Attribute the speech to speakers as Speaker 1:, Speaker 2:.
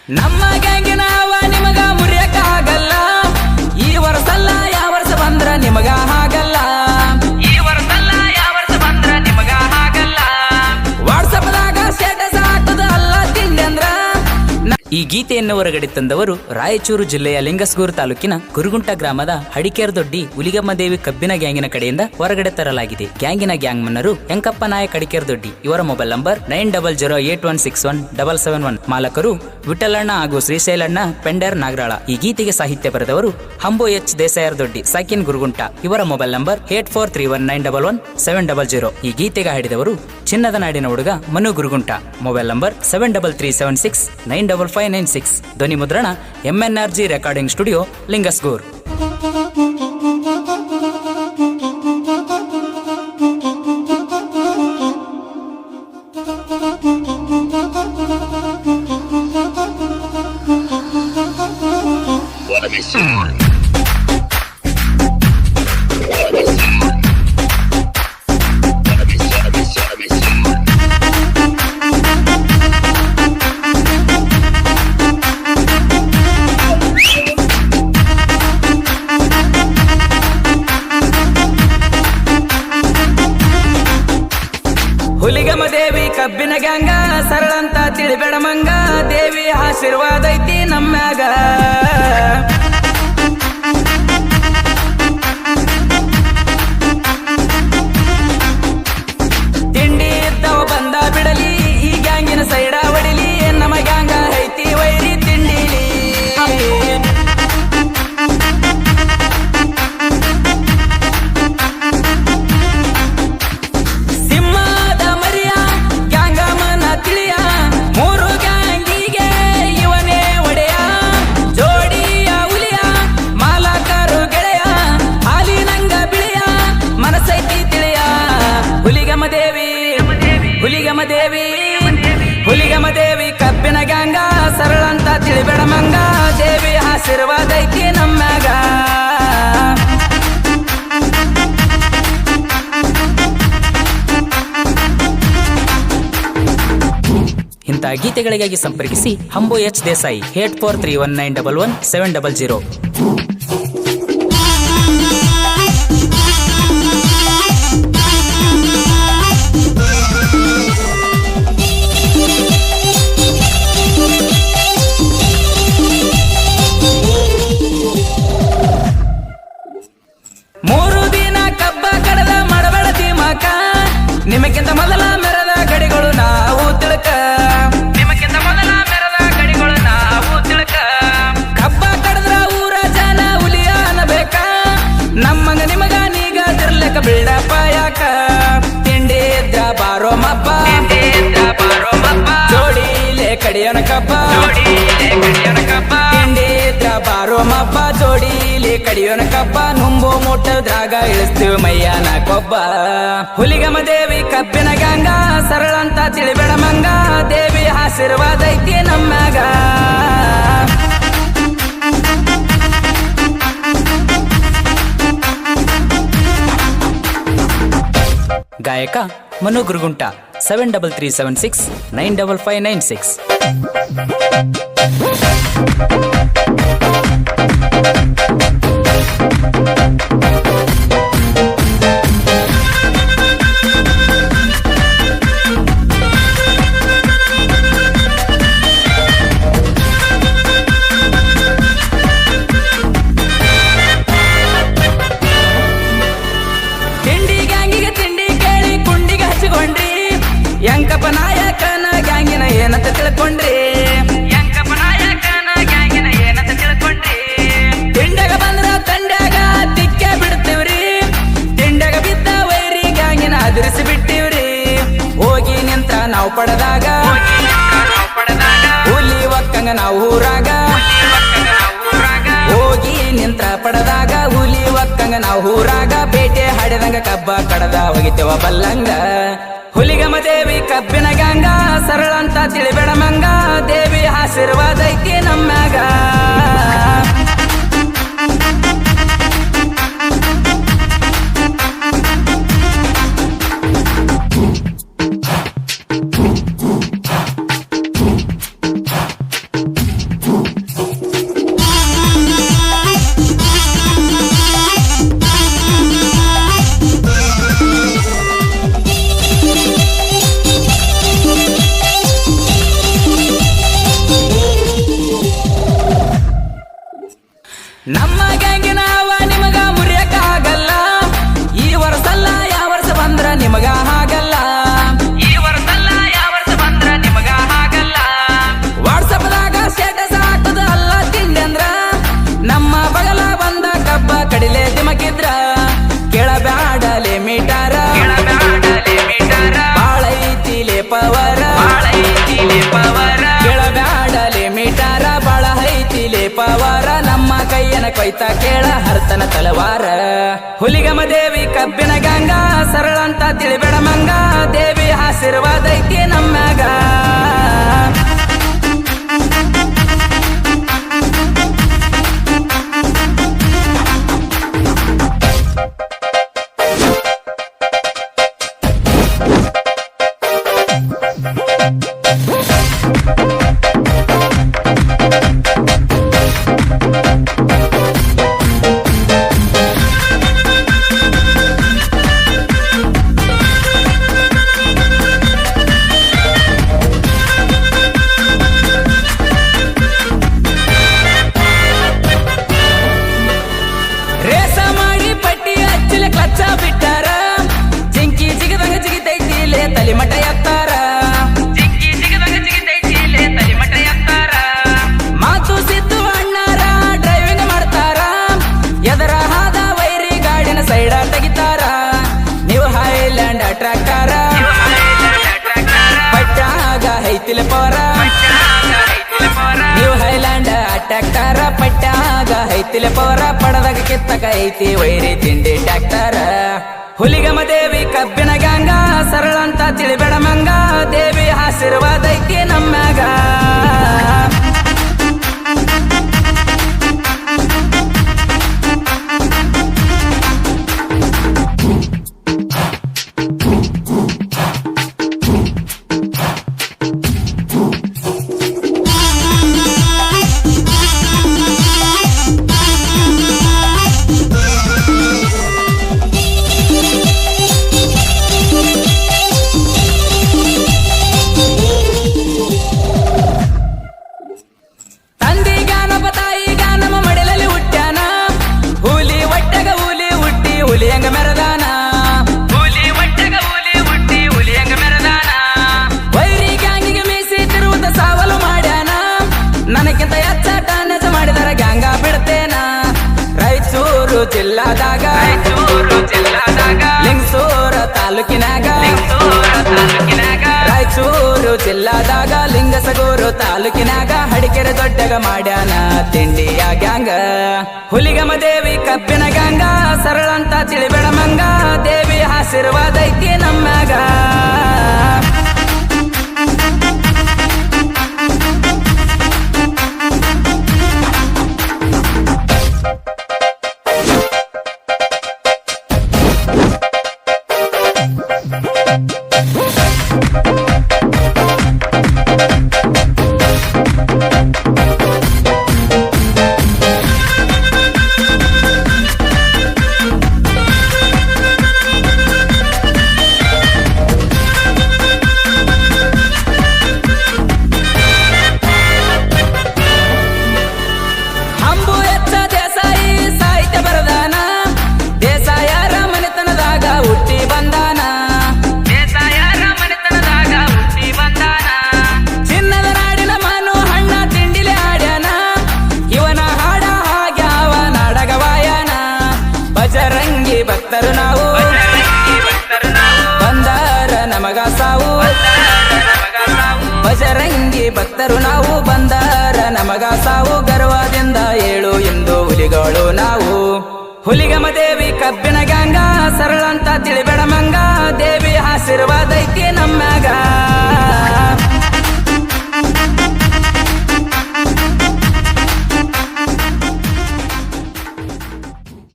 Speaker 1: ನಮ್ಮ ಗ್ಯಾಂಗಿನ ಹವಾ ನಿಮಗ ಮುರಿಯಕ ಆಗಲ್ಲ. ಈ ವರ್ಷಲ್ಲ ಯಾವ ವರ್ಷ ಬಂದ್ರ ನಿಮಗ ಆಗಲ್ಲ. ಈ ವರ್ಷಲ್ಲ ಯಾವ ವರ್ಷ ಬಂದ್ರ ನಿಮಗ ಆಗಲ್ಲ. ವಾಟ್ಸಪ್ದಾಗ ಸ್ಟೇಟಸ್ ಹಾಕುದು ಅಲ್ಲ ತಿಂಡಿ ಅಂದ್ರ. ಈ ಗೀತೆಯನ್ನು ಹೊರಗಡೆ ತಂದವರು ರಾಯಚೂರು ಜಿಲ್ಲೆಯ ಲಿಂಗಸ್ಗೂರು ತಾಲೂಕಿನ ಕುರುಗುಂಟ ಗ್ರಾಮದ ಹಡಿಕೇರದೊಡ್ಡಿ ಹುಲಿಗಮ್ಮ ದೇವಿ ಕಬ್ಬಿನ ಗ್ಯಾಂಗಿನ ಕಡೆಯಿಂದ ಹೊರಗಡೆ ತರಲಾಗಿದೆ. ಗ್ಯಾಂಗಿನ ಗ್ಯಾಂಗ್ ಮನ್ನರು ಯಂಕಪ್ಪ ನಾಯಕ್ ಹಡಿಕೇರದೊಡ್ಡಿ. ಇವರ ಮೊಬೈಲ್ ನಂಬರ್ 9008161771. ಮಾಲಕರು ವಿಠಲಣ್ಣ ಹಾಗೂ ಶ್ರೀಶೈಲಣ್ಣ ಪೆಂಡರ್ ನಾಗರಾಳ. ಈ ಗೀತೆಗೆ ಸಾಹಿತ್ಯ ಬರೆದವರು ಹಂಬೋ ಎಚ್ ದೇಸಾಯರದೊಡ್ಡಿ ಸಾಕಿನ್ ಗುರುಗುಂಟ. ಇವರ ಮೊಬೈಲ್ ನಂಬರ್ 8431911700. ಈ ಗೀತೆಗೆ ಹಾಡಿದವರು ಚಿನ್ನದ ನಾಡಿನ ಹುಡುಗ ಮನು ಗುರುಗುಂಟ. Mobile number 7336955596. ಧ್ವನಿ ಮುದ್ರಣ MNRG recording studio Lingasugur. Huligamma ದೇವಿ ಕಬ್ಬಿನ ಗ್ಯಾಂಗ ಸರಳಂತ ತಿಳಿಬೇಡ ಮಂಗ. ದೇವಿ ಆಶೀರ್ವಾದ ಐತಿ ನಮ್ಮ್ಯಾಗ. ತಿಂಡಿ ಇದ್ದವ ಬಂದ ಬಿಡಲಿ, ಈ ಗ್ಯಾಂಗಿನ ಸೈಡ ಹೊಡಿಲಿ. ನಮ್ಮ ಗ್ಯಾಂಗ ಐತಿ ವೈರಿ ತಿಂಡಿಲಿ. ಹುಲಿಗಮ್ಮ ದೇವಿ ಕಬ್ಬಿನ ಗ್ಯಾಂಗ ಸರಳಂತ ತಿಳಿಬೇಡ ಮಂಗ. ದೇವಿ ಆಶೀರ್ವಾದ ಐತಿ ನಮ್ಮ್ಯಾಗ. ಇಂಥ ಗೀತೆಗಳಿಗಾಗಿ ಸಂಪರ್ಕಿಸಿ ಹಂಬೋ ಎಚ್ ದೇಸಾಯಿ 8431911700. ನಿಮಗಿಂತ ಮೊದಲ ಮೆರದ ಗಡಿಗಳು ನಾವು ತಿಳಕ. ನಿಮಗಿಂತ ಮೊದಲ ಮೆರದ ಗಡಿಗಳು ನಾವು ತಿಳಕ. ಕಬ್ಬ ಕಡದ್ರ ಊರ ಜನ ಹುಲಿಯ ಅನ್ನಬೇಕ. ನಮ್ಮಂಗ ನಿಮಗ ನೀಗ ತಿರ್ಲಕ ಬಿಡಪ್ಪ ಯಾಕ. ತಿಂಡಿ ಇದ್ರ ಬಾರೋ ಮಬ್ಬ, ಜೋಡಿಲೆ ಕಡಿಯೋನ ಕಬ್ಬ. ತಿಂಡಿ ಇದ್ರ ಬಾರೋ ಮಬ್ಬ, ಜೋಡಿಲೆ ಕಡಿಯೋನ ಕಬ್ಬ. ನುಂಬು ಮುಟ್ಟದ್ರಾಗ ಇಳಿಸ್ತೀವಿ ಮೈಯಾನ ಕೊಬ್ಬ. ಹುಲಿಗಮ್ಮ ದೇವಿ ಕಬ್ಬಿನ ಗ್ಯಾಂಗ ಸರಳಂತ ತಿಳಿಬೇಡ ಮಂಗ. ದೇವಿ ಆಶೀರ್ವಾದ ಐತಿ ನಮ್ಮ್ಯಾಗ. ಗಾಯಕ ಮನು ಗುರುಗುಂಟ 7336955596. ಯಂಕಪ್ಪ ನಾಯಕನ ಗ್ಯಾಂಗಿನ ಏನಂತ ತಿಳ್ಕೊಂಡ್ರಿ. ಯಂಕಪ್ಪ ನಾಯಕನ ಗ್ಯಾಂಗಿನ ಏನಂತ ತಿಳ್ಕೊಂಡ್ರಿ. ತಿಂಡಾಗ ಬಂದ್ರ ತಂಡ್ಯಾಗ ತಿಕ್ಕೆ ಬಿಡ್ತೀವ್ರಿ. ತಿಂಡಾಗ ಬಿದ್ದ ವೈರಿ ಗ್ಯಾಂಗಿನ ಅದಿರಿಸಿ ಬಿಟ್ಟಿವ್ರಿ. ಹೋಗಿ ನಿಂತ ನಾವು ಪಡೆದಾಗ ಹುಲಿ ಒಕ್ಕಂಗ ನಾವು ಊರಾಗ. ಹೋಗಿ ನಿಂತ ಪಡೆದಾಗ ಹುಲಿ ಒಕ್ಕಂಗ ನಾವು ಊರಾಗ. ಬೇಟೆ ಹಾಡಿದಂಗ ಕಬ್ಬ ಕಡದ ಹೋಗಿತೇವ ಬಲ್ಲಂಗ. ಹುಲಿಗಮ್ಮ ದೇವಿ ಕಬ್ಬಿನ ಗ್ಯಾಂಗ ಸರಳಂತ ತಿಳಿಬೇಡ ಮಂಗ. ದೇವಿ ಆಶೀರ್ವಾದ ಐತಿ ನಮ್ಮ್ಯಾಗ. ನಮ್ಮ ಗ್ಯಾಂಗಿನವ ನಿಮಗ ಮುರಿಯಕ್ಕಾಗಲ್ಲ. ಈ ವರ್ಷಲ್ಲ ಯಾವ ವರ್ಷ ಬಂದ್ರ ನಿಮಗ ಹಾಗಲ್ಲ. ಈ ವರ್ಷಲ್ಲ ಯಾವ ವರ್ಷ ಬಂದ್ರ ನಿಮಗ ಹಾಗಲ್ಲ. ವಾಟ್ಸಪ್ದಾಗ ಸ್ಟೇಟಸ್ ಹಾಕದ ಅಲ್ಲ ತಿಂಡಿ ಅಂದ್ರ ನಮ್ಮ ಬಗಲ ಬಂದ ಕಬ್ಬ ಕಡಿಲೆ ದಿಮಕಿದ್ರ ಕೇಳಬ್ಯಾಡಲೆ ಮೀಟಾರ ಬಾಳ ಐತಿಲೆ ಪವರ ಕೇಳಬ್ಯಾಡಲೆ ಮೀಟಾರ ಬಾಳ ಐತಿಲೆ ಪವರ ನಮ್ಮ ಕೈಯನ ಕೊಯ್ತ ಕೇಳ ಹರ್ತನ ತಲವಾರ. ಹುಲಿಗಮ ದೇವಿ ಕಬ್ಬಿನ ಗಂಗಾ ಸರಳ ಅಂತ ತಿಳಿಬೇಡ ಮಂಗ ದೇವಿ ಆಶೀರ್ವಾದ ಐತಿ ನಮ್ಮ್ಯಾಗ. ಬಿಟ್ಟಾರ ಜಿಂಕಿ ಜಿಗದಂಗ ಜಿಗಿತೈತಿಲೆ ತಲಿಮಠ ಎತ್ತಾರ. ಜಿಂಕಿ ಜಿಗದಂಗ ಜಿಗಿತೈತಿಲೆ ತಲಿಮಠ ಎತ್ತಾರ. ಮಾತು ಸಿದ್ದು ಅಣ್ಣಾರ ಡ್ರೈವಿಂಗ್ ಮಾಡ್ತಾರ. ಎದರ ಹಾದ ವೈರಿ ಗಾಡಿನ ಸೈಡ ತೆಗಿತಾರ. ನೀವು ಹೈಲ್ಯಾಂಡ್ ಟ್ರ್ಯಾಕ್ಟರ ಪಟ್ಟಾಗ ಐತಿಲೆ ಪವರ. ನೀವು ಹೈಲ್ಯಾಂಡ್ ಟ್ರ್ಯಾಕ್ಟರ ಪಟ್ಟಾಗ ಐತಿಲೆ ಪವರ. ಪಡದಾಗ ಕಿತ್ತಕ ಐತಿ ವೈರಿ ತಿಂಡಿ ಟ್ರ್ಯಾಕ್ಟರ. ಹುಲಿಗಮ ದೇವಿ ಕಬ್ಬಿನ ಗಂಗಾ ಸರಳ ಅಂತ ತಿಳಿಬೇಡ ಮಂಗ ದೇವಿ ಆಶೀರ್ವಾದ ಐತಿ ನಮ್ಮ್ಯಾಗ. ಜಿಲ್ಲಾದಾಗ ಲಿಂಗಸೂರ ತಾಲೂಕಿನಾಗ ರಾಯಚೂರು ಜಿಲ್ಲಾದಾಗ ಲಿಂಗಸಗೂರು ತಾಲೂಕಿನಾಗ ಹಡಿಕೆರೆ ದೊಡ್ಡಗ ಮಾಡ್ಯಾನ ತಿಂಡಿಯ ಗ್ಯಾಂಗ. ಹುಲಿಗಮ ದೇವಿ ಕಬ್ಬಿನ ಗಂಗಾ ಸರಳ ಅಂತ ತಿಳಿಬೇಡ ಮಂಗ ದೇವಿ ಆಶೀರ್ವಾದ ಐತಿ ನಮ್ಮ್ಯಾಗ. ಭಕ್ತರು ನಾವು ಬಂದಾರ ನಮಗ ಸಾವು. ಬಜರಂಗಿ ಭಕ್ತರು ನಾವು ಬಂದಾರ ನಮಗ ಸಾವು. ಗರ್ವದಿಂದ ಏಳು ಎಂದು ಹುಲಿಗಳು ನಾವು. ಹುಲಿಗಮ ದೇವಿ ಕಬ್ಬಿನ ಗಂಗಾ ಸರಳ ಅಂತ ತಿಳಿಬೇಡ ಮಂಗ ದೇವಿ ಆಶೀರ್ವಾದ ಐತಿ ನಮ್ಮ